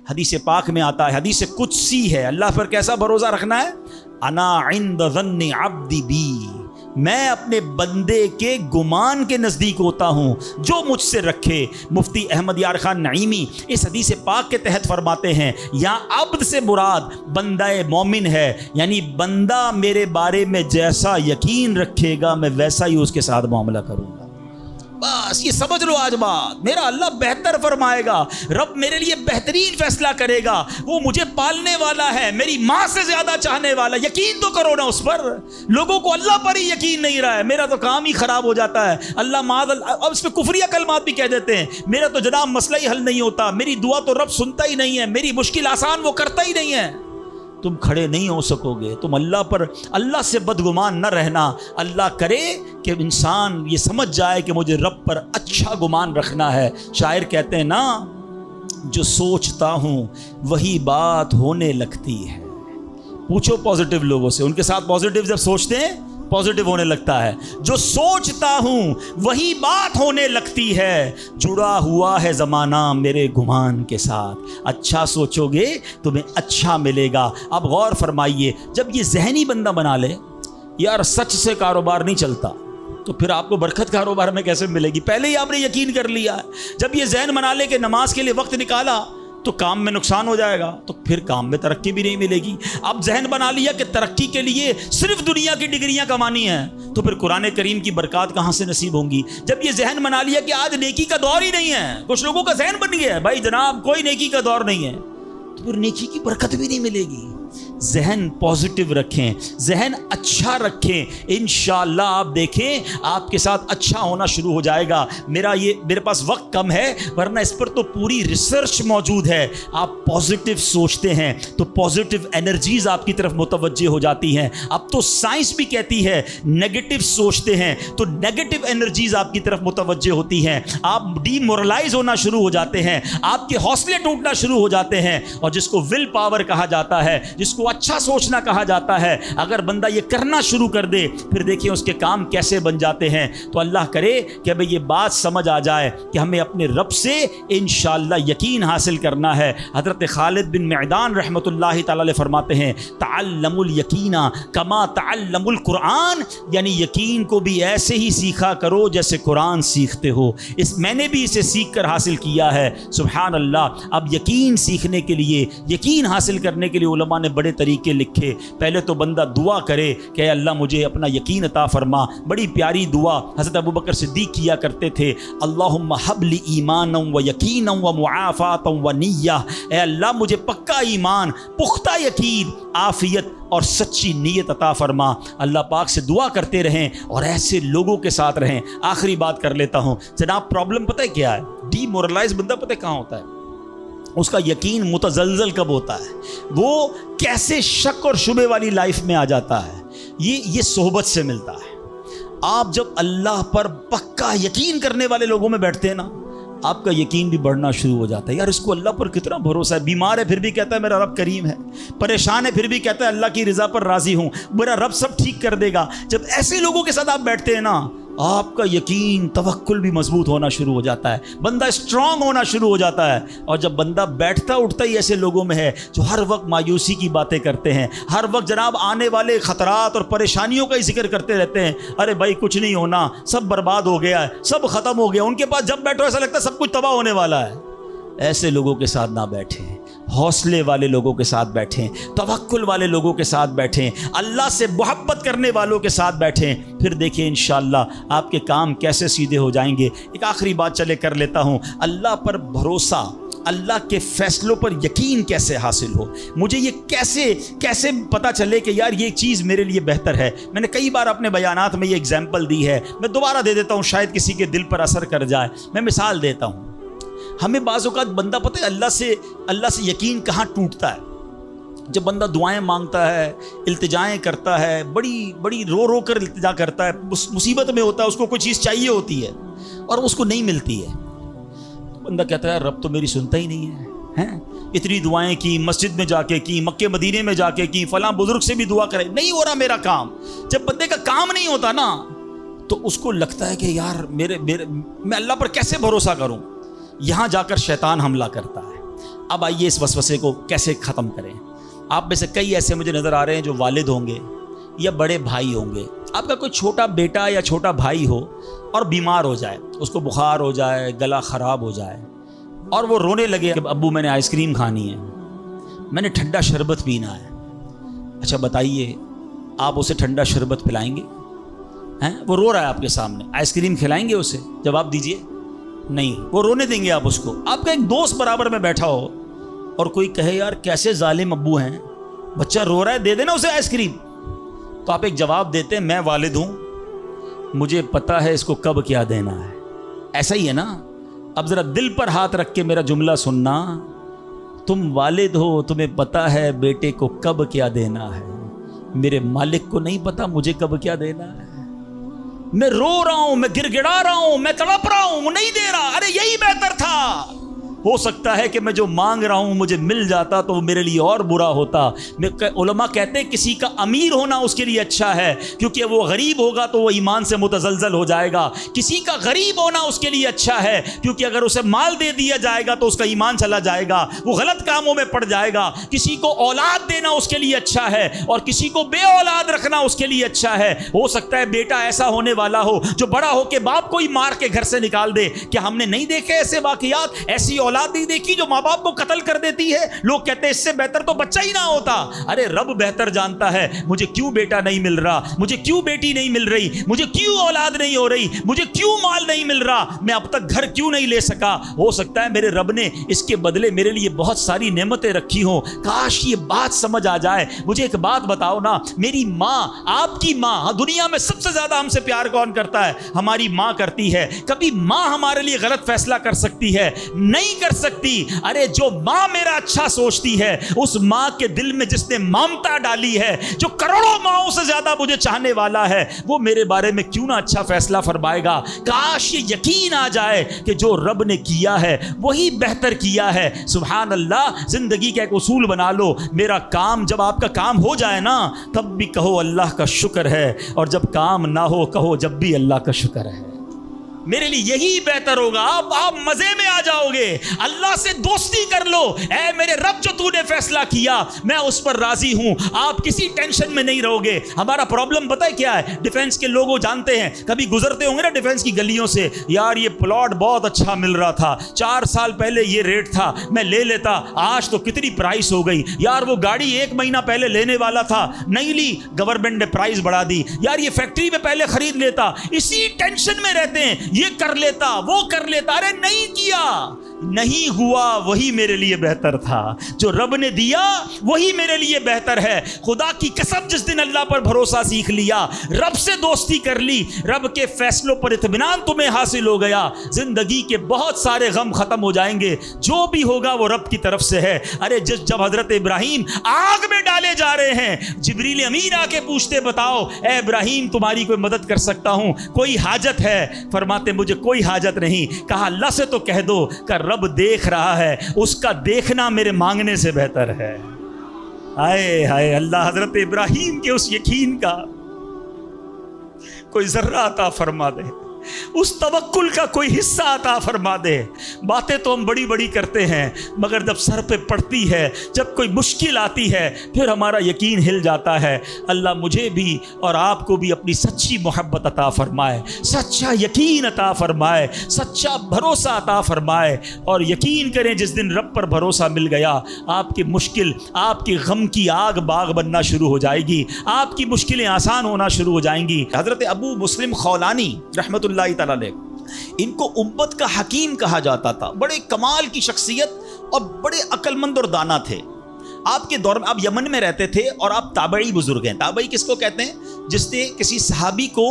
حدیث پاک میں آتا ہے، حدیث قدسی ہے، اللہ پر کیسا بھروسہ رکھنا ہے؟ انا عند ظن عبدی بی، میں اپنے بندے کے گمان کے نزدیک ہوتا ہوں جو مجھ سے رکھے۔ مفتی احمد یار خان نعیمی اس حدیث پاک کے تحت فرماتے ہیں یہاں عبد سے مراد بندہ مومن ہے، یعنی بندہ میرے بارے میں جیسا یقین رکھے گا میں ویسا ہی اس کے ساتھ معاملہ کروں گا۔ بس یہ سمجھ لو آج بات، میرا اللہ بہتر فرمائے گا، رب میرے لیے بہترین فیصلہ کرے گا، وہ مجھے پالنے والا ہے، میری ماں سے زیادہ چاہنے والا، یقین تو کرو نا اس پر۔ لوگوں کو اللہ پر ہی یقین نہیں رہا ہے، میرا تو کام ہی خراب ہو جاتا ہے، اللہ معاذ اب اس پہ کفریہ کلمات بھی کہہ دیتے ہیں، میرا تو جناب مسئلہ ہی حل نہیں ہوتا، میری دعا تو رب سنتا ہی نہیں ہے، میری مشکل آسان وہ کرتا ہی نہیں ہے۔ تم کھڑے نہیں ہو سکو گے، تم اللہ سے بدگمان نہ رہنا۔ اللہ کرے کہ انسان یہ سمجھ جائے کہ مجھے رب پر اچھا گمان رکھنا ہے۔ شاعر کہتے ہیں نا، جو سوچتا ہوں وہی بات ہونے لگتی ہے۔ پوچھو پازیٹیو لوگوں سے، ان کے ساتھ پازیٹیو جب سوچتے ہیں پازیٹیو ہونے لگتا ہے۔ جو سوچتا ہوں وہی بات ہونے لگتی ہے، جڑا ہوا ہے زمانہ میرے گمان کے ساتھ۔ اچھا سوچو گے تمہیں اچھا ملے گا۔ اب غور فرمائیے، جب یہ ذہنی بندہ بنا لے یار سچ سے کاروبار نہیں چلتا، تو پھر آپ کو برکت کاروبار میں کیسے ملے گی؟ پہلے ہی آپ نے یقین کر لیا ہے۔ جب یہ ذہن بنا لے کہ نماز کے لیے وقت نکالا تو کام میں نقصان ہو جائے گا، تو پھر کام میں ترقی بھی نہیں ملے گی۔ اب ذہن بنا لیا کہ ترقی کے لیے صرف دنیا کی ڈگریاں کمانی ہیں، تو پھر قرآن کریم کی برکات کہاں سے نصیب ہوں گی؟ جب یہ ذہن بنا لیا کہ آج نیکی کا دور ہی نہیں ہے، کچھ لوگوں کا ذہن بن گیا ہے بھائی جناب کوئی نیکی کا دور نہیں ہے، تو پھر نیکی کی برکت بھی نہیں ملے گی۔ ذہن پازیٹیو رکھیں، ذہن اچھا رکھیں، انشاءاللہ آپ دیکھیں آپ کے ساتھ اچھا ہونا شروع ہو جائے گا۔ میرے پاس وقت کم ہے، ورنہ اس پر تو پوری ریسرچ موجود ہے۔ آپ پازیٹیو سوچتے ہیں تو پازیٹیو انرجیز آپ کی طرف متوجہ ہو جاتی ہیں۔ اب تو سائنس بھی کہتی ہے نیگیٹو سوچتے ہیں تو نیگیٹو انرجیز آپ کی طرف متوجہ ہوتی ہیں، آپ ڈی مورلائز ہونا شروع ہو جاتے ہیں، آپ کے حوصلے ٹوٹنا شروع ہو جاتے ہیں۔ اور جس کو ول پاور کہا جاتا ہے، جس کو اچھا سوچنا کہا جاتا ہے، اگر بندہ یہ کرنا شروع کر دے پھر دیکھیں اس کے کام کیسے بن جاتے ہیں۔ تو اللہ کرے کہ ہمیں یہ بات سمجھ آ جائے کہ ہمیں اپنے رب سے انشاءاللہ یقین حاصل کرنا ہے۔ حضرت خالد بن معدان رحمۃ اللہ تعالی علیہ فرماتے ہیں تعلموا الیقین کما تعلموا القرآن، یعنی یقین کو بھی ایسے ہی سیکھا کرو جیسے قرآن سیکھتے ہو۔ میں نے بھی اسے سیکھ کر حاصل کیا ہے۔ سبحان اللہ۔ اب یقین سیکھنے کے لیے، یقین حاصل کرنے کے لیے علماء نے بڑے طریقے لکھے۔ پہلے تو بندہ دعا کرے کہ اے اللہ مجھے اپنا یقین عطا فرما۔ بڑی پیاری دعا حضرت ابوبکر صدیق کیا کرتے تھے، اللہم حب لی ایمانا و یقینا و معافاتا و نیہ، اے اللہ مجھے پکا ایمان، پختہ یقین، عافیت اور سچی نیت عطا فرما۔ اللہ پاک سے دعا کرتے رہیں اور ایسے لوگوں کے ساتھ رہیں۔ آخری بات کر لیتا ہوں جناب، پرابلم پتہ ہے کیا ہے؟ ڈی مورلائز بندہ پتہ کہاں ہوتا ہے؟ اس کا یقین متزلزل کب ہوتا ہے؟ وہ کیسے شک اور شبے والی لائف میں آ جاتا ہے؟ یہ صحبت سے ملتا ہے۔ آپ جب اللہ پر پکا یقین کرنے والے لوگوں میں بیٹھتے ہیں نا، آپ کا یقین بھی بڑھنا شروع ہو جاتا ہے۔ یار اس کو اللہ پر کتنا بھروسہ ہے، بیمار ہے پھر بھی کہتا ہے میرا رب کریم ہے، پریشان ہے پھر بھی کہتا ہے اللہ کی رضا پر راضی ہوں، میرا رب سب ٹھیک کر دے گا۔ جب ایسے لوگوں کے ساتھ آپ بیٹھتے ہیں نا، آپ کا یقین توکل بھی مضبوط ہونا شروع ہو جاتا ہے، بندہ اسٹرانگ ہونا شروع ہو جاتا ہے۔ اور جب بندہ بیٹھتا اٹھتا ہی ایسے لوگوں میں ہے جو ہر وقت مایوسی کی باتیں کرتے ہیں، ہر وقت جناب آنے والے خطرات اور پریشانیوں کا ہی ذکر کرتے رہتے ہیں، ارے بھائی کچھ نہیں ہونا، سب برباد ہو گیا ہے، سب ختم ہو گیا، ان کے پاس جب بیٹھو ایسا لگتا ہے سب کچھ تباہ ہونے والا ہے۔ ایسے لوگوں کے ساتھ نہ بیٹھیں، حوصلے والے لوگوں کے ساتھ بیٹھیں، توکل والے لوگوں کے ساتھ بیٹھیں، اللہ سے محبت کرنے والوں کے ساتھ بیٹھیں، پھر دیکھیں انشاءاللہ آپ کے کام کیسے سیدھے ہو جائیں گے۔ ایک آخری بات چلے کر لیتا ہوں، اللہ پر بھروسہ، اللہ کے فیصلوں پر یقین کیسے حاصل ہو؟ مجھے یہ کیسے پتہ چلے کہ یار یہ چیز میرے لیے بہتر ہے؟ میں نے کئی بار اپنے بیانات میں یہ اگزامپل دی ہے، میں دوبارہ دے دیتا ہوں، شاید کسی کے دل پر اثر کر جائے۔ میں مثال دیتا ہوں، ہمیں بعض اوقات بندہ پتہ ہے اللہ سے یقین کہاں ٹوٹتا ہے؟ جب بندہ دعائیں مانگتا ہے، التجائیں کرتا ہے، بڑی رو کر التجا کرتا ہے، مصیبت میں ہوتا ہے، اس کو کوئی چیز چاہیے ہوتی ہے اور اس کو نہیں ملتی ہے، بندہ کہتا ہے رب تو میری سنتا ہی نہیں ہے، اتنی دعائیں کی، مسجد میں جا کے کی، مکے مدینے میں جا کے کی، فلاں بزرگ سے بھی دعا کرے، نہیں ہو رہا میرا کام۔ جب بندے کا کام نہیں ہوتا نا تو اس کو لگتا ہے کہ یار میں اللہ پر کیسے بھروسہ کروں؟ یہاں جا کر شیطان حملہ کرتا ہے۔ اب آئیے اس وسوسے کو کیسے ختم کریں. آپ میں سے کئی ایسے مجھے نظر آ رہے ہیں جو والد ہوں گے یا بڑے بھائی ہوں گے. آپ کا کوئی چھوٹا بیٹا یا چھوٹا بھائی ہو اور بیمار ہو جائے, اس کو بخار ہو جائے, گلا خراب ہو جائے اور وہ رونے لگے کہ ابو میں نے آئس کریم کھانی ہے, میں نے ٹھنڈا شربت پینا ہے. اچھا بتائیے, آپ اسے ٹھنڈا شربت پلائیں گے؟ وہ رو رہا ہے آپ کے سامنے, آئس کریم کھلائیں گے اسے؟ جواب دیجئے. نہیں, وہ رونے دیں گے آپ اس کو. آپ کا ایک دوست برابر میں بیٹھا ہو اور کوئی کہے یار کیسے ظالم ابو ہیں, بچہ رو رہا ہے دے دینا اسے آئس کریم, تو آپ ایک جواب دیتے ہیں میں والد ہوں, مجھے پتا ہے اس کو کب کیا دینا ہے. ایسا ہی ہے نا. اب ذرا دل پر ہاتھ رکھ کے میرا جملہ سننا, تم والد ہو, تمہیں پتا ہے بیٹے کو کب کیا دینا ہے. میرے مالک کو نہیں پتا مجھے کب کیا دینا ہے. میں رو رہا ہوں, میں گر گڑا رہا ہوں, میں تڑپ رہا ہوں, وہ نہیں دے رہا. ارے یہی بہتر تھا. ہو سکتا ہے کہ میں جو مانگ رہا ہوں مجھے مل جاتا تو وہ میرے لیے اور برا ہوتا. علماء کہتے ہیں کسی کا امیر ہونا اس کے لیے اچھا ہے, کیونکہ وہ غریب ہوگا تو وہ ایمان سے متزلزل ہو جائے گا. کسی کا غریب ہونا اس کے لیے اچھا ہے, کیونکہ اگر اسے مال دے دیا جائے گا تو اس کا ایمان چلا جائے گا, وہ غلط کاموں میں پڑ جائے گا. کسی کو اولاد دینا اس کے لیے اچھا ہے اور کسی کو بے اولاد رکھنا اس کے لیے اچھا ہے. ہو سکتا ہے بیٹا ایسا ہونے والا ہو جو بڑا ہو کے باپ کو ہی مار کے گھر سے نکال دے. کیا ہم نے نہیں دیکھے ایسے واقعات؟ ایسی اولاد نہیں دیکھی جو ماں باپ کو قتل کر دیتی ہے؟ لوگ کہتے ہیں اس سے بہتر تو بچہ ہی نہ ہوتا. ارے رب بہتر جانتا ہے مجھے کیوں بیٹا نہیں مل رہا, مجھے کیوں بیٹی نہیں مل رہی, مجھے کیوں اولاد نہیں ہو رہی, مجھے کیوں مال نہیں مل رہا, میں اب تک گھر کیوں نہیں لے سکا. ہو سکتا ہے میرے رب نے اس کے بدلے میرے لیے بہت ساری نعمتیں رکھی ہوں. کاش یہ بات سمجھ آ جائے. مجھے ایک بات بتاؤ نا, میری ماں, آپ کی ماں, دنیا میں سب سے زیادہ ہم سے پیار کون کرتا ہے؟ ہماری ماں کرتی ہے. کبھی ماں ہمارے لیے غلط فیصلہ کر سکتی ہے؟ نہیں کر سکتی. ارے جو ماں میرا اچھا سوچتی ہے, اس ماں کے دل میں جس نے ممتا ڈالی ہے, جو کروڑوں ماؤں سے زیادہ مجھے چاہنے والا ہے, وہ میرے بارے میں کیوں نہ اچھا فیصلہ فرمائے گا. کاش یہ یقین آ جائے کہ جو رب نے کیا ہے وہی بہتر کیا ہے. سبحان اللہ. زندگی کا ایک اصول بنا لو, میرا کام, جب آپ کا کام ہو جائے نا تب بھی کہو اللہ کا شکر ہے, اور جب کام نہ ہو کہو جب بھی اللہ کا شکر ہے. میرے لیے یہی بہتر ہوگا. آپ مزے میں آ جاؤ گے. اللہ سے دوستی کر لو. اے میرے رب, جو تو نے فیصلہ کیا میں اس پر راضی ہوں. آپ کسی ٹینشن میں نہیں رہو گے. ہمارا پرابلم پتہ ہے کیا ہے؟ ڈیفینس کے لوگوں جانتے ہیں, کبھی گزرتے ہوں گے نا ڈیفینس کی گلیوں سے, یار یہ پلاٹ بہت اچھا مل رہا تھا, 4 سال پہلے یہ ریٹ تھا, میں لے لیتا, آج تو کتنی پرائس ہو گئی. یار وہ گاڑی 1 مہینہ پہلے لینے والا تھا, نہیں لی, گورنمنٹ نے پرائس بڑھا دی. یار یہ فیکٹری میں پہلے خرید لیتا. اسی ٹینشن میں رہتے ہیں, یہ کر لیتا, وہ کر لیتا. ارے نہیں کیا, نہیں ہوا, وہی میرے لیے بہتر تھا. جو رب نے دیا وہی میرے لیے بہتر ہے. خدا کی قسم, جس دن اللہ پر بھروسہ سیکھ لیا, رب سے دوستی کر لی, رب کے فیصلوں پر اطمینان تمہیں حاصل ہو گیا, زندگی کے بہت سارے غم ختم ہو جائیں گے. جو بھی ہوگا وہ رب کی طرف سے ہے. ارے جب حضرت ابراہیم آگ میں ڈالے جا رہے ہیں, جبریل امین آ کے پوچھتے بتاؤ اے ابراہیم تمہاری کوئی مدد کر سکتا ہوں, کوئی حاجت ہے؟ فرماتے مجھے کوئی حاجت نہیں. کہا اللہ سے تو کہہ دو کہ رب دیکھ رہا ہے, اس کا دیکھنا میرے مانگنے سے بہتر ہے. ہائے ہائے, اللہ حضرت ابراہیم کے اس یقین کا کوئی ذرہ عطا فرما دے, اس توکل کا کوئی حصہ عطا فرما دے. باتیں تو ہم بڑی بڑی کرتے ہیں, مگر جب سر پہ پڑتی ہے, جب کوئی مشکل آتی ہے, پھر ہمارا یقین ہل جاتا ہے. اللہ مجھے بھی اور آپ کو بھی اپنی سچی محبت عطا فرمائے, سچا یقین عطا فرمائے, سچا بھروسہ عطا فرمائے. اور یقین کریں جس دن رب پر بھروسہ مل گیا, آپ کی مشکل, آپ کی غم کی آگ باغ بننا شروع ہو جائے گی, آپ کی مشکلیں آسان ہونا شروع ہو جائیں گی. حضرت ابو مسلم خولانی رحمۃ اللہ تعالی علیہ, ان کو امت کا حکیم کہا جاتا تھا. بڑے کمال کی شخصیت اور بڑے عقل مند اور دانا تھے. آپ کے دور میں, آپ یمن میں رہتے تھے اور آپ تابعی بزرگ ہیں. تابعی کس کو کہتے ہیں؟ جس نے کسی صحابی کو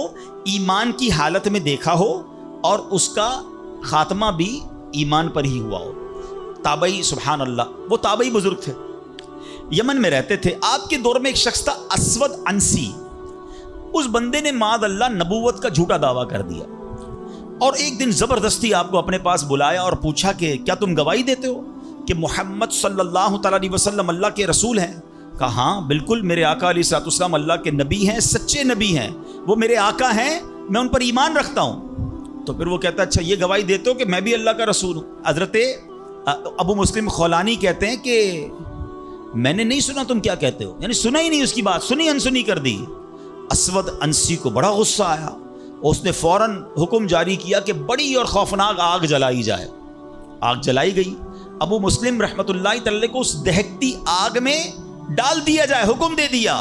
ایمان کی حالت میں دیکھا ہو اور اس کا خاتمہ بھی ایمان پر ہی ہوا ہو. تابعی, سبحان اللہ, وہ تابعی بزرگ تھے, یمن میں رہتے تھے. آپ کے دور میں ایک شخص تھا اسود انسی. اس بندے نے معاذ اللہ نبوت کا جھوٹا دعویٰ کر دیا اور ایک دن زبردستی آپ کو اپنے پاس بلایا اور پوچھا کہ کیا تم گواہی دیتے ہو کہ محمد صلی اللہ تعالیٰ علیہ وسلم اللہ کے رسول ہیں؟ کہا ہاں بالکل, میرے آقا علیہ الصلوۃ والسلام اللہ کے نبی ہیں, سچے نبی ہیں, وہ میرے آقا ہیں, میں ان پر ایمان رکھتا ہوں. تو پھر وہ کہتا اچھا یہ گواہی دیتے ہو کہ میں بھی اللہ کا رسول ہوں؟ حضرت ابو مسلم خولانی کہتے ہیں کہ میں نے نہیں سنا تم کیا کہتے ہو، یعنی سنا ہی نہیں اس کی بات، سنی انسنی کر دی۔ اسود انسی کو بڑا غصہ آیا، اس نے فوراً حکم جاری کیا کہ بڑی اور خوفناک آگ جلائی جائے۔ آگ جلائی گئی، ابو مسلم رحمت اللہ تعالی کو اس دہکتی آگ میں ڈال دیا جائے، حکم دے دیا۔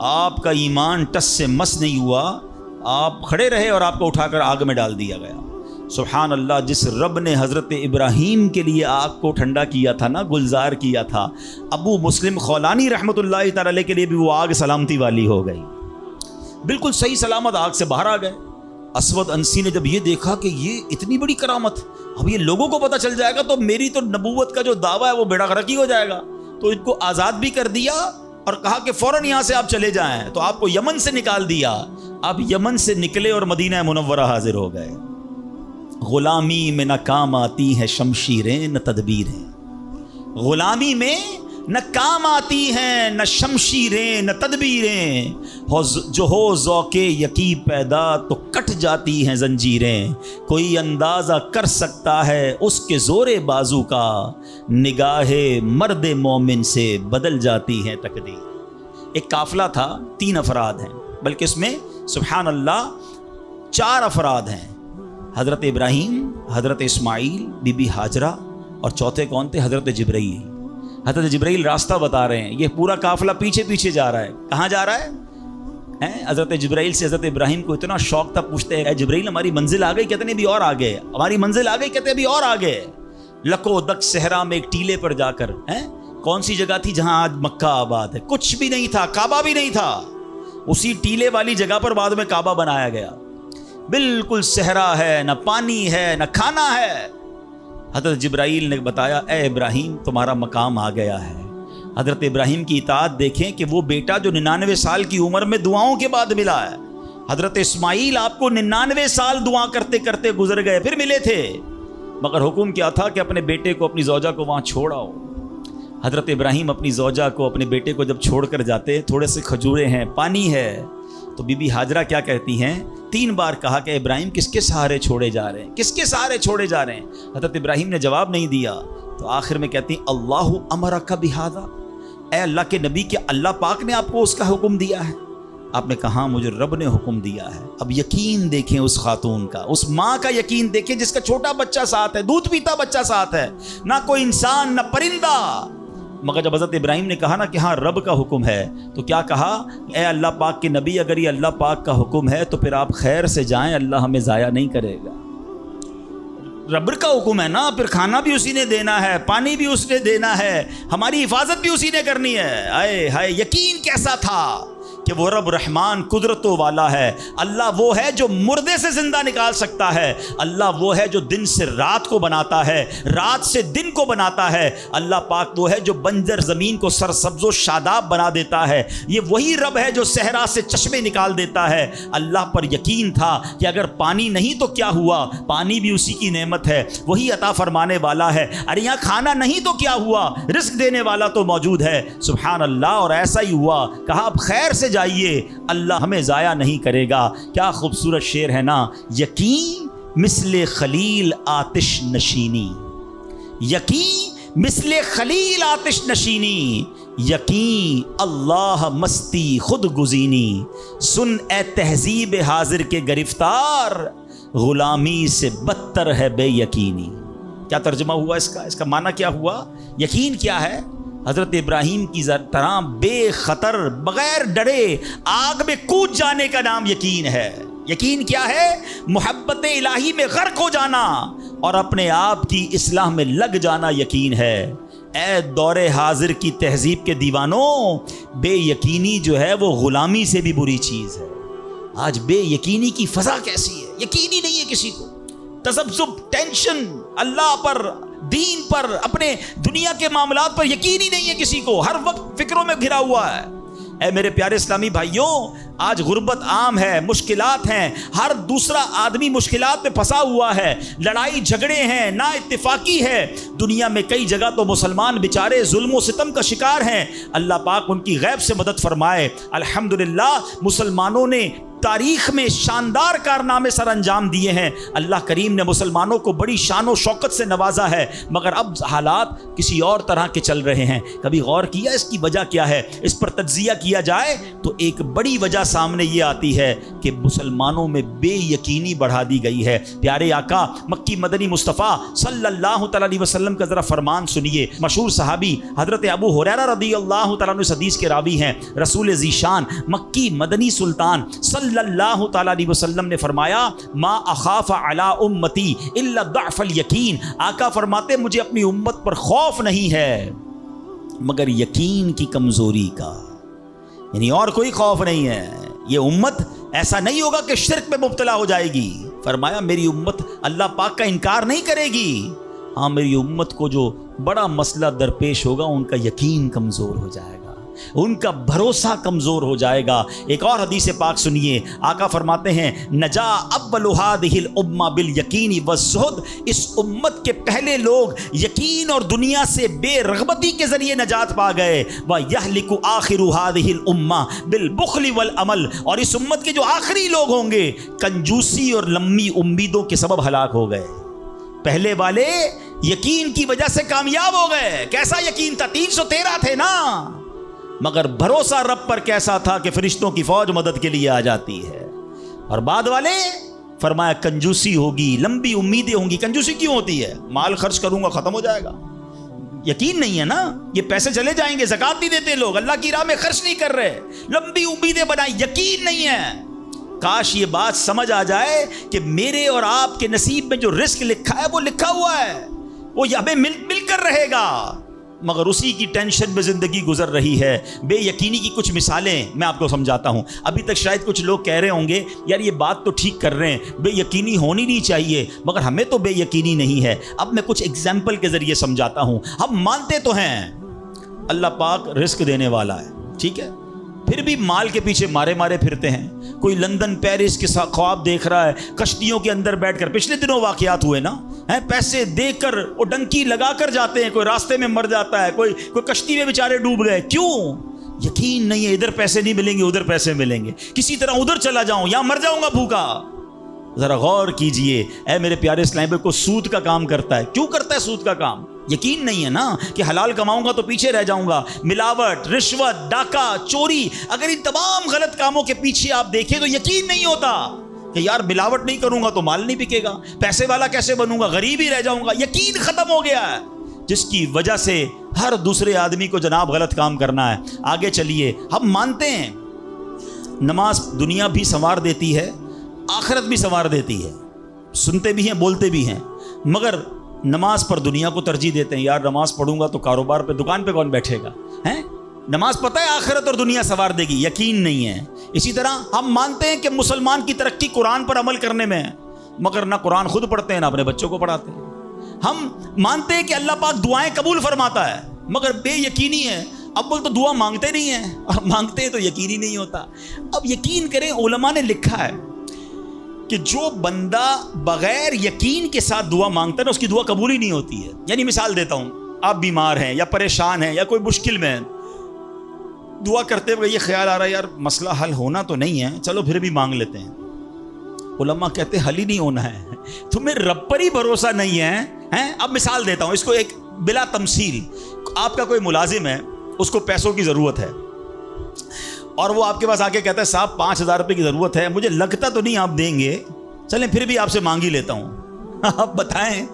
آپ کا ایمان ٹس سے مس نہیں ہوا، آپ کھڑے رہے اور آپ کو اٹھا کر آگ میں ڈال دیا گیا۔ سبحان اللہ، جس رب نے حضرت ابراہیم کے لیے آگ کو ٹھنڈا کیا تھا نا، گلزار کیا تھا، ابو مسلم خولانی رحمت اللہ تعالی کے لیے بھی وہ آگ سلامتی والی ہو گئی، بالکل صحیح سلامت آگ سے باہر آ گئے۔ اسود انسی نے جب یہ دیکھا کہ یہ اتنی بڑی کرامت، اب یہ لوگوں کو پتہ چل جائے گا تو میری تو نبوت کا جو دعویٰ ہے وہ بیڑا غرق ہی ہو جائے گا، تو ان کو آزاد بھی کر دیا اور کہا کہ فوراً یہاں سے آپ چلے جائیں۔ تو آپ کو یمن سے نکال دیا، آپ یمن سے نکلے اور مدینہ منورہ حاضر ہو گئے۔ غلامی میں نہ کام آتی ہیں شمشیریں نہ تدبیریں، غلامی میں نہ کام آتی ہیں نہ شمشیریں نہ تدبیریں، جو ہو ذوق یقی پیدا تو کٹ جاتی ہیں زنجیریں، کوئی اندازہ کر سکتا ہے اس کے زور بازو کا، نگاہ مرد مومن سے بدل جاتی ہیں تقدیر۔ ایک قافلہ تھا، 3 افراد ہیں، بلکہ اس میں سبحان اللہ 4 افراد ہیں، حضرت ابراہیم، حضرت اسماعیل، بی بی ہاجرہ، اور چوتھے کون تھے؟ حضرت جبرائیل۔ حضرت جبرائیل راستہ بتا رہے ہیں، یہ پورا قافلہ پیچھے پیچھے جا رہا ہے۔ کہاں جا رہا ہے؟ حضرت جبرائیل سے حضرت ابراہیم کو اتنا شوق تھا، پوچھتے ہیں اے جبرائیل ہماری منزل آ گئی؟ کہتے ہیں ابھی اور آگے، ہماری منزل آ گئی؟ کہتے ہیں ابھی اور آگے۔ لکو دک صحرا میں ایک ٹیلے پر جا کر، کون سی جگہ تھی جہاں آج مکہ آباد ہے؟ کچھ بھی نہیں تھا، کعبہ بھی نہیں تھا، اسی ٹیلے والی جگہ پر بعد میں کعبہ بنایا گیا۔ بالکل صحرا ہے، نہ پانی ہے نہ کھانا ہے۔ حضرت جبرائیل نے بتایا اے ابراہیم تمہارا مقام آ گیا ہے۔ حضرت ابراہیم کی اطاعت دیکھیں کہ وہ بیٹا جو 99 سال کی عمر میں دعاؤں کے بعد ملا ہے، حضرت اسماعیل آپ کو 99 سال دعا کرتے کرتے گزر گئے، پھر ملے تھے، مگر حکم کیا تھا کہ اپنے بیٹے کو، اپنی زوجہ کو وہاں چھوڑ آؤ۔ حضرت ابراہیم اپنی زوجہ کو، اپنے بیٹے کو جب چھوڑ کر جاتے، تھوڑے سے کھجورے ہیں، پانی ہے، تو بی بی ہاجرہ کیا کہتی ہیں؟ 3 بار کہا کہ ابراہیم کس کے سہارے چھوڑے جا رہے ہیں، کس کے سہارے چھوڑے جا رہے ہیں؟ حضرت ابراہیم نے جواب نہیں دیا، تو آخر میں کہتی ہیں اللہ امرک بہذا، اے اللہ کے نبی، کیا اللہ پاک نے آپ کو اس کا حکم دیا ہے؟ آپ نے کہا مجھے رب نے حکم دیا ہے۔ اب یقین دیکھیں اس خاتون کا، اس ماں کا یقین دیکھیں جس کا چھوٹا بچہ ساتھ ہے، دودھ پیتا بچہ ساتھ ہے، نہ کوئی انسان نہ پرندہ۔ مگر جب حضرت ابراہیم نے کہا نا کہ ہاں رب کا حکم ہے، تو کیا کہا؟ اے اللہ پاک کے نبی، اگر یہ اللہ پاک کا حکم ہے تو پھر آپ خیر سے جائیں، اللہ ہمیں ضائع نہیں کرے گا۔ رب کا حکم ہے نا، پھر کھانا بھی اسی نے دینا ہے، پانی بھی اس نے دینا ہے، ہماری حفاظت بھی اسی نے کرنی ہے۔ آئے ہائے، یقین کیسا تھا کہ وہ رب رحمان قدرتوں والا ہے۔ اللہ وہ ہے جو مردے سے زندہ نکال سکتا ہے، اللہ وہ ہے جو دن سے رات کو بناتا ہے، رات سے دن کو بناتا ہے، اللہ پاک وہ ہے جو بنجر زمین کو سرسبز و شاداب بنا دیتا ہے، یہ وہی رب ہے جو صحرا سے چشمے نکال دیتا ہے۔ اللہ پر یقین تھا کہ اگر پانی نہیں تو کیا ہوا، پانی بھی اسی کی نعمت ہے، وہی عطا فرمانے والا ہے۔ ارے یہاں کھانا نہیں تو کیا ہوا، رزق دینے والا تو موجود ہے، سبحان اللہ۔ اور ایسا ہی ہوا، کہا اب خیر سے جائیے، اللہ ہمیں ضائع نہیں کرے گا۔ کیا خوبصورت شعر ہے نا، یقین مثل خلیل آتش نشینی، یقین مثل خلیل آتش نشینی، یقین اللہ مستی خود گزینی، سن اے تہذیب حاضر کے گرفتار، غلامی سے بدتر ہے بے یقینی۔ کیا ترجمہ ہوا اس کا؟ اس کا معنی کیا ہوا؟ یقین کیا ہے؟ حضرت ابراہیم کی طرح بے خطر، بغیر ڈرے آگ میں کود جانے کا نام یقین ہے۔ یقین کیا ہے؟ محبت الہی میں غرق ہو جانا اور اپنے آپ کی اصلاح میں لگ جانا یقین ہے۔ اے دور حاضر کی تہذیب کے دیوانوں، بے یقینی جو ہے وہ غلامی سے بھی بری چیز ہے۔ آج بے یقینی کی فضا کیسی ہے؟ یقین ہی نہیں ہے کسی کو، تذبذب، ٹینشن، اللہ پر، دین پر، اپنے دنیا کے معاملات پر یقین ہی نہیں ہے کسی کو، ہر وقت فکروں میں گھرا ہوا ہے۔ اے میرے پیارے اسلامی بھائیوں، آج غربت عام ہے، مشکلات ہیں، ہر دوسرا آدمی مشکلات میں پھنسا ہوا ہے، لڑائی جھگڑے ہیں، نا اتفاقی ہے، دنیا میں کئی جگہ تو مسلمان بیچارے ظلم و ستم کا شکار ہیں۔ اللہ پاک ان کی غیب سے مدد فرمائے۔ الحمدللہ مسلمانوں نے تاریخ میں شاندار کارنامے سر انجام دیے ہیں، اللہ کریم نے مسلمانوں کو بڑی شان و شوکت سے نوازا ہے، مگر اب حالات کسی اور طرح کے چل رہے ہیں۔ کبھی غور کیا اس کی وجہ کیا ہے؟ اس پر تجزیہ کیا جائے تو ایک بڑی وجہ سامنے یہ آتی ہے کہ مسلمانوں میں بے یقینی بڑھا دی گئی ہے۔ پیارے آقا مکی مدنی مصطفیٰ صلی اللہ تعالیٰ علیہ وسلم کا ذرا فرمان سنیے۔ مشہور صحابی حضرت ابو ہریرہ رضی اللہ تعالیٰ عنہ اس حدیث کے راوی ہیں، رسول ذیشان مکی مدنی سلطان صلی اللہ تعالیٰ علیہ وسلم نے فرمایا ما اخاف علی امتی الا ضعف الیقین، آقا فرماتے مجھے اپنی امت پر خوف نہیں ہے مگر یقین کی کمزوری کا، یعنی اور کوئی خوف نہیں ہے۔ یہ امت ایسا نہیں ہوگا کہ شرک میں مبتلا ہو جائے گی، فرمایا میری امت اللہ پاک کا انکار نہیں کرے گی، ہاں میری امت کو جو بڑا مسئلہ درپیش ہوگا ان کا یقین کمزور ہو جائے گا، ان کا بھروسہ کمزور ہو جائے گا۔ ایک اور حدیث پاک سنیے، آقا فرماتے ہیں نجا اول هذه الامه بالیقین والزہد، اس امت کے پہلے لوگ یقین اور دنیا سے بے رغبتی کے ذریعے نجات پا گئے، ویہلک آخر هذه الامه بالبخل والعمل، اور اس امت کے جو آخری لوگ ہوں گے کنجوسی اور لمبی امیدوں کے سبب ہلاک ہو گئے۔ پہلے والے یقین کی وجہ سے کامیاب ہو گئے، کیسا یقین تھا؟ 313 تھے نا، مگر بھروسہ رب پر کیسا تھا کہ فرشتوں کی فوج مدد کے لیے آ جاتی ہے۔ اور بعد والے فرمایا کنجوسی ہوگی، لمبی امیدیں ہوں گی۔ کنجوسی کیوں ہوتی ہے؟ مال خرچ کروں گا ختم ہو جائے گا، یقین نہیں ہے نا، یہ پیسے چلے جائیں گے، زکوٰۃ نہیں دیتے لوگ، اللہ کی راہ میں خرچ نہیں کر رہے، لمبی امیدیں بنائی، یقین نہیں ہے۔ کاش یہ بات سمجھ آ جائے کہ میرے اور آپ کے نصیب میں جو رزق لکھا ہے وہ لکھا ہوا ہے، وہ ہمیں مل کر رہے گا، مگر اسی کی ٹینشن میں زندگی گزر رہی ہے۔ بے یقینی کی کچھ مثالیں میں آپ کو سمجھاتا ہوں۔ ابھی تک شاید کچھ لوگ کہہ رہے ہوں گے یار یہ بات تو ٹھیک کر رہے ہیں، بے یقینی ہونی نہیں چاہیے، مگر ہمیں تو بے یقینی نہیں ہے۔ اب میں کچھ ایگزامپل کے ذریعے سمجھاتا ہوں۔ ہم مانتے تو ہیں اللہ پاک رزق دینے والا ہے، ٹھیک ہے، پھر بھی مال کے پیچھے مارے پھرتے ہیں۔ کوئی لندن پیرس کے ساتھ خواب دیکھ رہا ہے، کشتیوں کے اندر بیٹھ کر، پچھلے دنوں واقعات ہوئے نا، پیسے دے کر وہ ڈنکی لگا کر جاتے ہیں، کوئی راستے میں مر جاتا ہے، کوئی کشتی میں بیچارے ڈوب گئے۔ کیوں؟ یقین نہیں ہے ادھر پیسے نہیں ملیں گے ادھر پیسے ملیں گے، کسی طرح ادھر چلا جاؤں یا مر جاؤں گا بھوکا۔ ذرا غور کیجئے، اے میرے پیارے اسلام بھائی، کو سود کا کام کرتا ہے، کیوں کرتا ہے سود کا کام؟ یقین نہیں ہے نا کہ حلال کماؤں گا تو پیچھے رہ جاؤں گا۔ ملاوٹ، رشوت، ڈاکہ، چوری، اگر ان تمام غلط کاموں کے پیچھے آپ دیکھیں تو یقین نہیں ہوتا کہ یار ملاوٹ نہیں کروں گا تو مال نہیں بکے گا، پیسے والا کیسے بنوں گا، غریب ہی رہ جاؤں گا۔ یقین ختم ہو گیا ہے، جس کی وجہ سے ہر دوسرے آدمی کو جناب غلط کام کرنا ہے۔ آگے چلیے، ہم مانتے ہیں نماز دنیا بھی سنوار دیتی ہے، آخرت بھی سنوار دیتی ہے، سنتے بھی ہیں بولتے بھی ہیں، مگر نماز پر دنیا کو ترجیح دیتے ہیں۔ یار نماز پڑھوں گا تو کاروبار پہ، دکان پہ کون بیٹھے گا؟ ہیں نماز پتہ ہے آخرت اور دنیا سنوار دے گی، یقین نہیں ہے۔ اسی طرح ہم مانتے ہیں کہ مسلمان کی ترقی قرآن پر عمل کرنے میں ہے، مگر نہ قرآن خود پڑھتے ہیں نہ اپنے بچوں کو پڑھاتے ہیں۔ ہم مانتے ہیں کہ اللہ پاک دعائیں قبول فرماتا ہے، مگر بے یقینی ہے، اول تو دعا مانگتے نہیں ہیں، اور مانگتے ہیں تو یقینی نہیں ہوتا۔ اب یقین کریں، علماء نے لکھا ہے کہ جو بندہ بغیر یقین کے ساتھ دعا مانگتا ہے نا، اس کی دعا قبول ہی نہیں ہوتی ہے۔ یعنی مثال دیتا ہوں، آپ بیمار ہیں یا پریشان ہیں یا کوئی مشکل میں ہیں، دعا کرتے ہوئے یہ خیال آ رہا ہے یار مسئلہ حل ہونا تو نہیں ہے، چلو پھر بھی مانگ لیتے ہیں۔ علماء کہتے ہیں حل ہی نہیں ہونا ہے، تمہیں رب پر ہی بھروسہ نہیں ہے۔ اب مثال دیتا ہوں اس کو ایک بلا تمثیل، آپ کا کوئی ملازم ہے، اس کو پیسوں کی ضرورت ہے، اور وہ آپ کے پاس آ کے کہتا ہے صاحب 5000 روپے کی ضرورت ہے، مجھے لگتا تو نہیں آپ دیں گے، چلیں پھر بھی آپ سے مانگ ہی لیتا ہوں۔ آپ بتائیں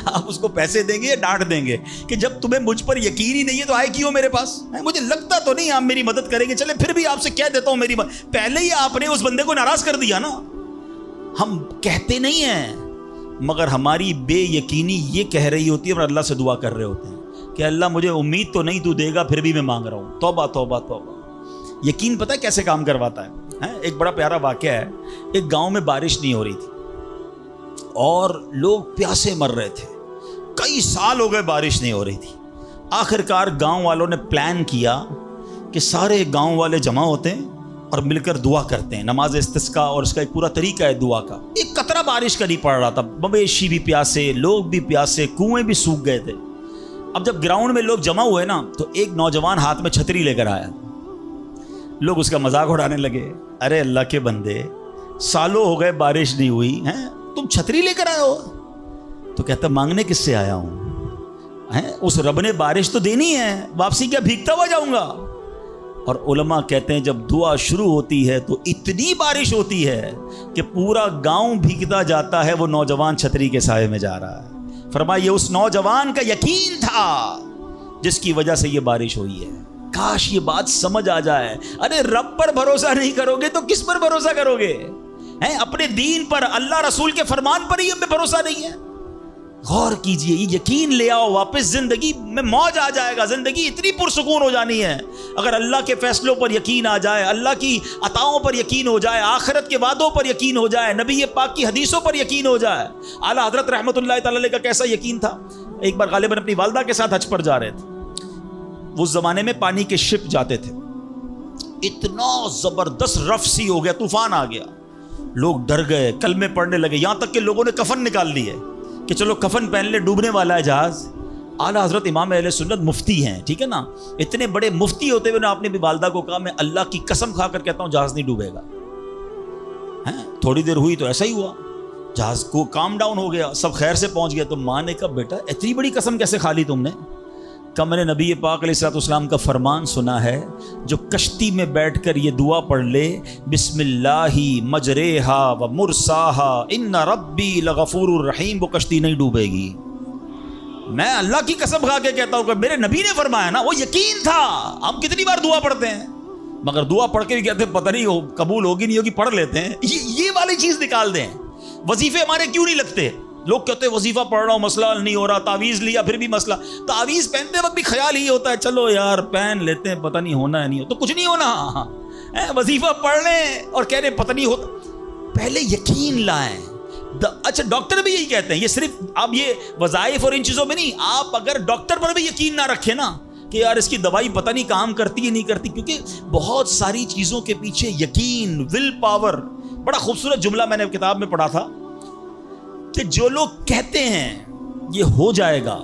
آپ اس کو پیسے دیں گے یا ڈانٹ دیں گے کہ جب تمہیں مجھ پر یقین ہی نہیں ہے تو آئے کیوں میرے پاس؟ مجھے لگتا تو نہیں آپ میری مدد کریں گے، چلیں پھر بھی آپ سے کہہ دیتا ہوں میری مدد۔ پہلے ہی آپ نے اس بندے کو ناراض کر دیا نا۔ ہم کہتے نہیں ہیں، مگر ہماری بے یقینی یہ کہہ رہی ہوتی ہے، اور اللہ سے دعا کر رہے ہوتے ہیں کہ اللہ مجھے امید تو نہیں تو دے گا، پھر بھی میں مانگ رہا ہوں۔ توبہ توبہ توبہ۔ یقین پتہ ہے کیسے کام کرواتا ہے؟ ایک بڑا پیارا واقعہ ہے، ایک گاؤں میں بارش نہیں ہو رہی تھی اور لوگ پیاسے مر رہے تھے، کئی سال ہو گئے بارش نہیں ہو رہی تھی۔ آخر کار گاؤں والوں نے پلان کیا کہ سارے گاؤں والے جمع ہوتے ہیں اور مل کر دعا کرتے ہیں. نماز استسقا اور اس کا ایک پورا طریقہ ہے دعا کا. ایک قطرہ بارش کا نہیں پڑ رہا تھا, مویشی بھی پیاسے, لوگ بھی پیاسے, کنویں بھی سوکھ گئے تھے. اب جب گراؤنڈ میں لوگ جمع ہوئے نا تو ایک نوجوان ہاتھ میں چھتری لے کر آیا. لوگ اس کا مذاق اڑانے لگے, ارے اللہ کے بندے, سالوں ہو گئے بارش نہیں ہوئی ہیں, تم چھتری لے کر آئے ہو. تو کہتا مانگنے کس سے آیا ہوں, اس رب نے بارش تو دینی ہے, واپسی کیا بھیگتا ہوا جاؤں گا. اور علماء کہتے ہیں جب دعا شروع ہوتی ہے تو اتنی بارش ہوتی ہے کہ پورا گاؤں بھیگتا جاتا ہے, وہ نوجوان چھتری کے سائے میں جا رہا ہے. فرمایا یہ اس نوجوان کا یقین تھا جس کی وجہ سے یہ بارش ہوئی ہے. کاش یہ بات سمجھ آ جائے. ارے رب پر بھروسہ نہیں کرو گے تو کس پر بھروسہ کرو گے؟ اپنے دین پر, اللہ رسول کے فرمان پر ہی ہمیں بھروسہ نہیں ہے. غور کیجئے, یہ یقین لے آؤ واپس, زندگی میں موج آ جائے گا. زندگی اتنی پرسکون ہو جانی ہے اگر اللہ کے فیصلوں پر یقین آ جائے, اللہ کی عطاؤں پر یقین ہو جائے, آخرت کے وعدوں پر یقین ہو جائے, نبی پاک کی حدیثوں پر یقین ہو جائے. اعلیٰ حضرت رحمۃ اللہ تعالی علیہ کا کیسا یقین تھا. ایک بار غالباً اپنی والدہ کے ساتھ حج پر جا رہے تھے. اس زمانے میں پانی کے شپ جاتے تھے. اتنا زبردست رف سی ہو گیا, طوفان آ گیا, لوگ ڈر گئے, کلمے پڑھنے لگے, یہاں تک کہ لوگوں نے کفن نکال لیے کہ چلو کفن پہن لے, ڈوبنے والا ہے جہاز. اعلیٰ حضرت امام اہل سنت مفتی ہیں, ٹھیک ہے نا, اتنے بڑے مفتی ہوتے ہوئے آپ نے بھی والدہ کو کہا میں اللہ کی قسم کھا کر کہتا ہوں جہاز نہیں ڈوبے گا. تھوڑی دیر ہوئی تو ایسا ہی ہوا, جہاز کو کام ڈاؤن ہو گیا, سب خیر سے پہنچ گیا. تو ماں نے کہا بیٹا اتنی بڑی قسم کیسے کھا لی تم نے؟ کہ میں نے نبی پاک علیہ الصلوۃ والسلام کا فرمان سنا ہے, جو کشتی میں بیٹھ کر یہ دعا پڑھ لے, بسم اللہ مجریہا و مرساہا ان ربی لغفور الرحیم, وہ کشتی نہیں ڈوبے گی. میں اللہ کی قسم کھا کے کہتا ہوں کہ میرے نبی نے فرمایا نا, وہ یقین تھا. ہم کتنی بار دعا پڑھتے ہیں مگر دعا پڑھ کے بھی کہتے ہیں پتہ نہیں قبول ہوگی نہیں ہوگی, پڑھ لیتے ہیں. یہ والی چیز نکال دیں. وظیفے ہمارے کیوں نہیں لگتے؟ لوگ کہتے ہیں وظیفہ پڑھ رہا ہوں مسئلہ نہیں ہو رہا, تعویذ لیا پھر بھی مسئلہ. تعویذ پہنتے وقت بھی خیال ہی ہوتا ہے چلو یار پہن لیتے ہیں, پتہ نہیں ہونا ہے نہیں ہو تو کچھ نہیں ہونا. وظیفہ پڑھ لیں اور کہہ رہے پتہ نہیں ہوتا. پہلے یقین لائیں. اچھا ڈاکٹر بھی یہی کہتے ہیں, یہ صرف اب یہ وظائف اور ان چیزوں میں نہیں, آپ اگر ڈاکٹر پر بھی یقین نہ رکھیں نا کہ یار اس کی دوائی پتہ نہیں کام کرتی ہے نہیں کرتی, کیونکہ بہت ساری چیزوں کے پیچھے یقین, ول پاور. بڑا خوبصورت جملہ میں نے کتاب میں پڑھا تھا کہ جو لوگ کہتے ہیں یہ ہو جائے گا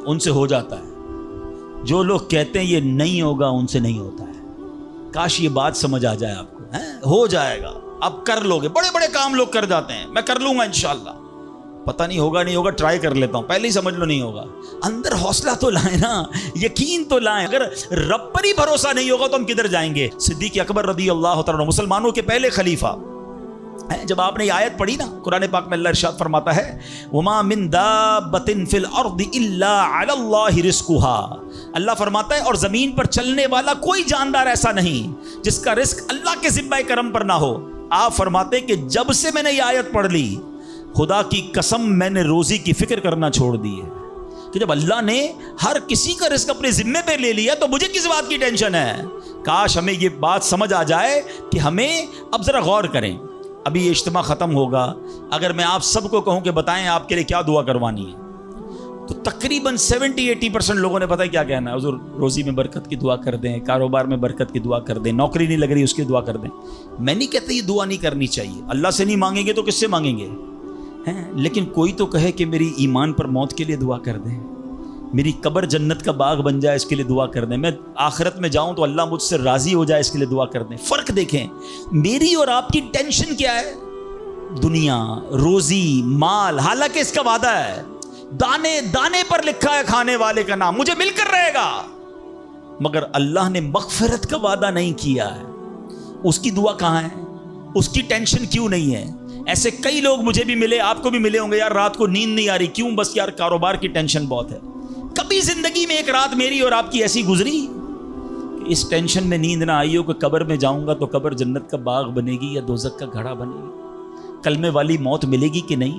ان سے ہو جاتا ہے, جو لوگ کہتے ہیں یہ نہیں ہوگا ان سے نہیں ہوتا ہے. کاش یہ بات سمجھ آ جائے آپ کو. ہو جائے گا, اب کر لو گے. بڑے بڑے کام لوگ کر جاتے ہیں, میں کر لوں گا انشاءاللہ, پتہ نہیں ہوگا نہیں ہوگا, ٹرائی کر لیتا ہوں, پہلے ہی سمجھ لو نہیں ہوگا. اندر حوصلہ تو لائیں نا, یقین تو لائیں. اگر رب پر ہی بھروسہ نہیں ہوگا تو ہم کدھر جائیں گے؟ صدیق اکبر رضی اللہ تعالیٰ عنہ, مسلمانوں کے پہلے خلیفہ, جب آپ نے یہ آیت پڑھی نا قرآن پاک میں اللہ ارشاد فرماتا ہے وَمَا مِن دَابَّةٍ فِي الْأَرْضِ إِلَّا عَلَى اللَّهِ رِزْقُهَا. اللہ فرماتا ہے اور زمین پر چلنے والا کوئی جاندار ایسا نہیں جس کا رزق اللہ کے ذمہ کرم پر نہ ہو. آپ فرماتے کہ جب سے میں نے یہ آیت پڑھ لی خدا کی قسم میں نے روزی کی فکر کرنا چھوڑ دی ہے, کہ جب اللہ نے ہر کسی کا رزق اپنے ذمے پہ لے لیا تو مجھے کس بات کی ٹینشن ہے. کاش ہمیں یہ بات سمجھ آ جائے کہ ہمیں اب ذرا غور کریں. ابھی یہ اجتماع ختم ہوگا, اگر میں آپ سب کو کہوں کہ بتائیں آپ کے لیے کیا دعا کروانی ہے, تو تقریباً 70-80% لوگوں نے پتہ ہے کیا کہنا ہے, حضور روزی میں برکت کی دعا کر دیں, کاروبار میں برکت کی دعا کر دیں, نوکری نہیں لگ رہی اس کی دعا کر دیں. میں نہیں کہتا یہ دعا نہیں کرنی چاہیے, اللہ سے نہیں مانگیں گے تو کس سے مانگیں گے؟ لیکن کوئی تو کہے کہ میری ایمان پر موت کے لیے دعا کر دیں, میری قبر جنت کا باغ بن جائے اس کے لیے دعا کر دیں, میں آخرت میں جاؤں تو اللہ مجھ سے راضی ہو جائے اس کے لیے دعا کر دیں. فرق دیکھیں, میری اور آپ کی ٹینشن کیا ہے؟ دنیا, روزی, مال. حالانکہ اس کا وعدہ ہے, دانے دانے پر لکھا ہے کھانے والے کا نام, مجھے مل کر رہے گا. مگر اللہ نے مغفرت کا وعدہ نہیں کیا ہے. اس کی دعا کہاں ہے؟ اس کی ٹینشن کیوں نہیں ہے؟ ایسے کئی لوگ مجھے بھی ملے, آپ کو بھی ملے ہوں گے, یار رات کو نیند نہیں آ رہی, کیوں؟ بس یار کاروبار کی ٹینشن بہت ہے. کبھی زندگی میں ایک رات میری اور آپ کی ایسی گزری کہ اس ٹینشن میں نیند نہ آئی ہو کہ قبر میں جاؤں گا تو قبر جنت کا باغ بنے گی یا دوزخ کا گھڑا بنے گی؟ کلمے والی موت ملے گی کہ نہیں؟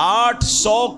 800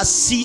80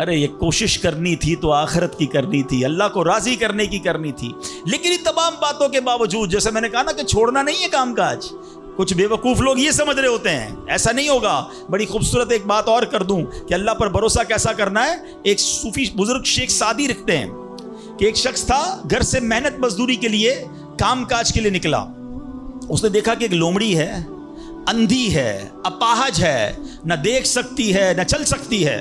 ارے یہ کوشش کرنی تھی تو آخرت کی کرنی تھی، اللہ کو راضی کرنے کی کرنی تھی. لیکن ان تمام باتوں کے باوجود جیسے میں نے کہا نا کہ چھوڑنا نہیں ہے کام کاج. کچھ بے وقوف لوگ یہ سمجھ رہے ہوتے ہیں ایسا نہیں ہوگا. بڑی خوبصورت ایک بات اور کر دوں کہ اللہ پر بھروسہ کیسا کرنا ہے. ایک صوفی بزرگ شیخ سعدی لکھتے ہیں کہ ایک شخص تھا گھر سے محنت مزدوری کے لیے کام کاج کے لیے نکلا. اس نے دیکھا کہ ایک لومڑی ہے، اندھی ہے، اپاہج ہے، نہ دیکھ سکتی ہے نہ چل سکتی ہے.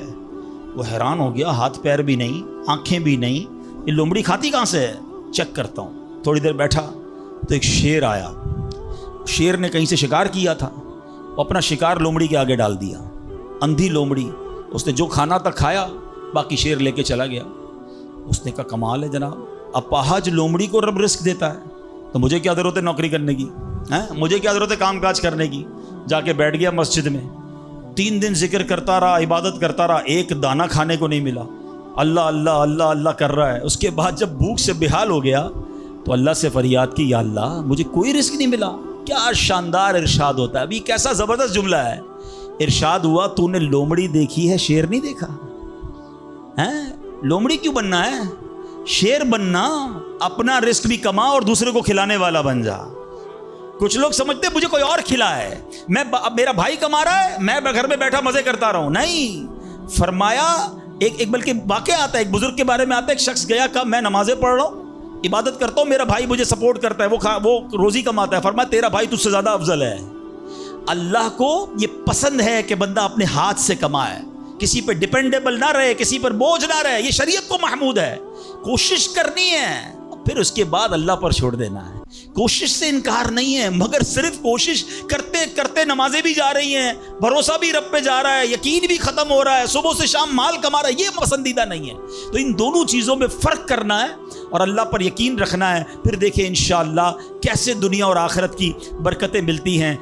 وہ حیران ہو گیا، ہاتھ پیر بھی نہیں، آنکھیں بھی نہیں، یہ لومڑی کھاتی کہاں سے ہے؟ چیک کرتا ہوں. تھوڑی دیر بیٹھا تو ایک شیر آیا. شیر نے کہیں سے شکار کیا تھا، وہ اپنا شکار لومڑی کے آگے ڈال دیا. اندھی لومڑی، اس نے جو کھانا تھا کھایا، باقی شیر لے کے چلا گیا. اس نے کہا کمال ہے جناب، اپاہج لومڑی کو رب رزق دیتا ہے تو مجھے کیا ضرورت ہے نوکری کرنے کی، مجھے کیا ضرورت ہے کام کاج کرنے کی. جا کے بیٹھ گیا مسجد میں. 3 دن ذکر کرتا رہا، عبادت کرتا رہا، ایک دانہ کھانے کو نہیں ملا. اللہ اللہ اللہ اللہ کر رہا ہے. اس کے بعد جب بھوک سے بحال ہو گیا تو اللہ سے فریاد کی، یا اللہ مجھے کوئی رزق نہیں ملا. کیا شاندار ارشاد ہوتا ہے. ابھی کیسا زبردست جملہ ہے. ارشاد ہوا تو نے لومڑی دیکھی ہے، شیر نہیں دیکھا. لومڑی کیوں بننا ہے؟ شیر بننا، اپنا رزق بھی کما اور دوسرے کو کھلانے والا بن جا. کچھ لوگ سمجھتے مجھے کوئی اور کھلا ہے، میرا بھائی کما رہا ہے، میں گھر میں بیٹھا مزے کرتا رہا ہوں. نہیں، فرمایا ایک بلکہ واقعہ آتا ہے، ایک بزرگ کے بارے میں آتا ہے. ایک شخص گیا، کہا میں نمازیں پڑھ رہا ہوں، عبادت کرتا ہوں، میرا بھائی مجھے سپورٹ کرتا ہے، وہ روزی کماتا ہے. فرمایا تیرا بھائی تجھ سے زیادہ افضل ہے. اللہ کو یہ پسند ہے کہ بندہ اپنے ہاتھ سے کمائے، کسی پہ ڈیپینڈیبل نہ رہے، کسی پر بوجھ نہ رہے. یہ شریعت کو محمود ہے. کوشش کرنی ہے، پھر اس کے بعد اللہ پر چھوڑ دینا ہے. کوشش سے انکار نہیں ہے، مگر صرف کوشش کرتے کرتے نمازیں بھی جا رہی ہیں، بھروسہ بھی رب پہ جا رہا ہے، یقین بھی ختم ہو رہا ہے، صبح سے شام مال کما رہا ہے، یہ پسندیدہ نہیں ہے. تو ان دونوں چیزوں میں فرق کرنا ہے اور اللہ پر یقین رکھنا ہے. پھر دیکھیں انشاءاللہ کیسے دنیا اور آخرت کی برکتیں ملتی ہیں.